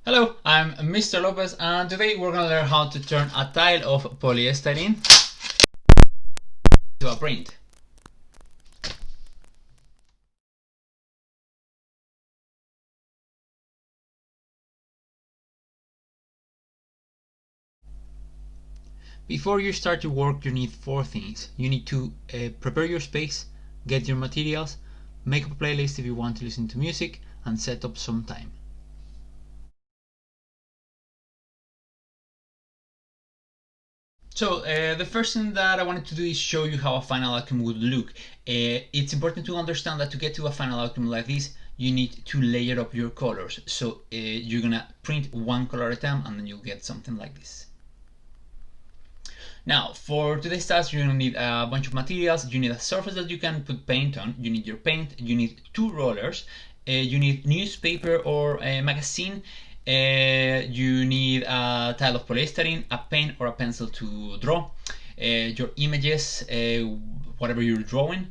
Hello, I'm Mr. Lopez, and today we're gonna learn how to turn a tile of polystyrene to a print. Before you start your work, you need four things. You need to prepare your space, get your materials, make up a playlist if you want to listen to music, and set up some time. So the first thing that I wanted to do is show you how a final outcome would look. It's important to understand that to get to a final outcome like this, you need to layer up your colors. So you're gonna print one color at a time, and then you'll get something like this. Now, for today's task, you're gonna need a bunch of materials. You need a surface that you can put paint on. You need your paint. You need two rollers. You need newspaper or a magazine. You need a tile of polystyrene, a pen or a pencil to draw, your images, whatever you're drawing,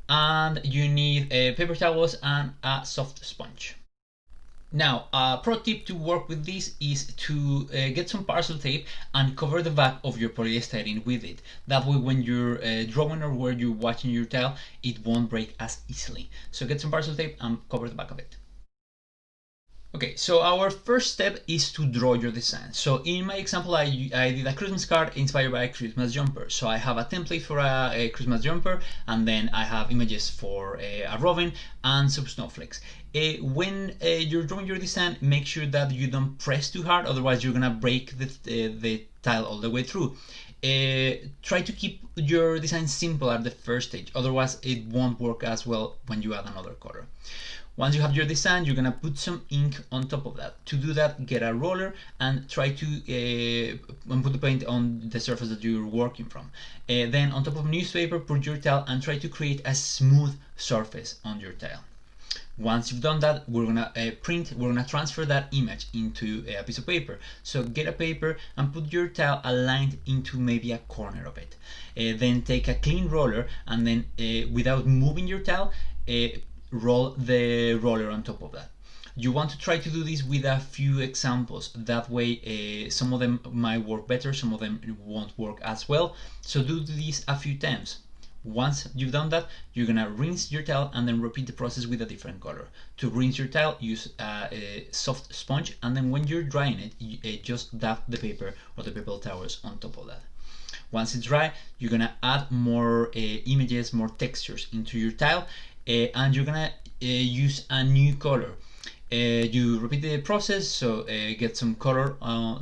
and you need paper towels and a soft sponge. Now, a pro tip to work with this is to get some parcel tape and cover the back of your polystyrene with it. That way when you're drawing or where you're watching your tile, it won't break as easily. So get some parcel tape and cover the back of it. Okay, so our first step is to draw your design. So in my example, I did a Christmas card inspired by a Christmas jumper. So I have a template for a Christmas jumper, and then I have images for a robin and some snowflakes. When you're drawing your design, make sure that you don't press too hard, otherwise you're gonna break the tile all the way through. Try to keep your design simple at the first stage, otherwise it won't work as well when you add another color. Once you have your design, you're gonna put some ink on top of that. To do that, get a roller and try to put the paint on the surface that you're working from. Then on top of newspaper, put your tile and try to create a smooth surface on your tile. Once you've done that, we're gonna transfer that image into a piece of paper. So get a paper and put your tile aligned into maybe a corner of it. Then take a clean roller and then without moving your tile, roll the roller on top of that. You want to try to do this with a few examples. That way some of them might work better, some of them won't work as well. So do this a few times. Once you've done that, you're gonna rinse your tile and then repeat the process with a different color. To rinse your tile, use a soft sponge, and then when you're drying it, you just dab the paper or the paper towels on top of that. Once it's dry, you're gonna add more images, more textures into your tile, and you're gonna use a new color. You repeat the process, so get some color,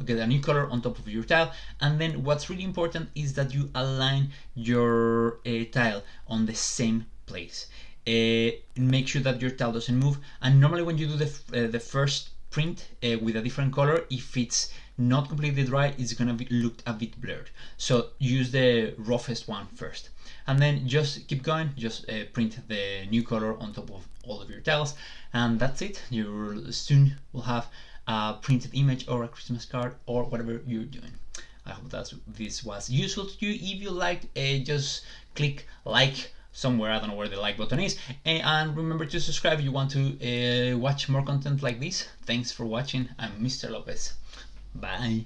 get a new color on top of your tile, and then what's really important is that you align your tile on the same place. Make sure that your tile doesn't move, and normally when you do the first print with a different color, if it's not completely dry, it's gonna look a bit blurred. So use the roughest one first, and then just keep going. Just print the new color on top of all of your tiles, and that's it. You soon will have a printed image or a Christmas card or whatever you're doing. I hope that this was useful to you. If you liked, just click like somewhere, I don't know where the like button is, and remember to subscribe if you want to watch more content like this. Thanks for watching. I'm Mr. Lopez. Bye.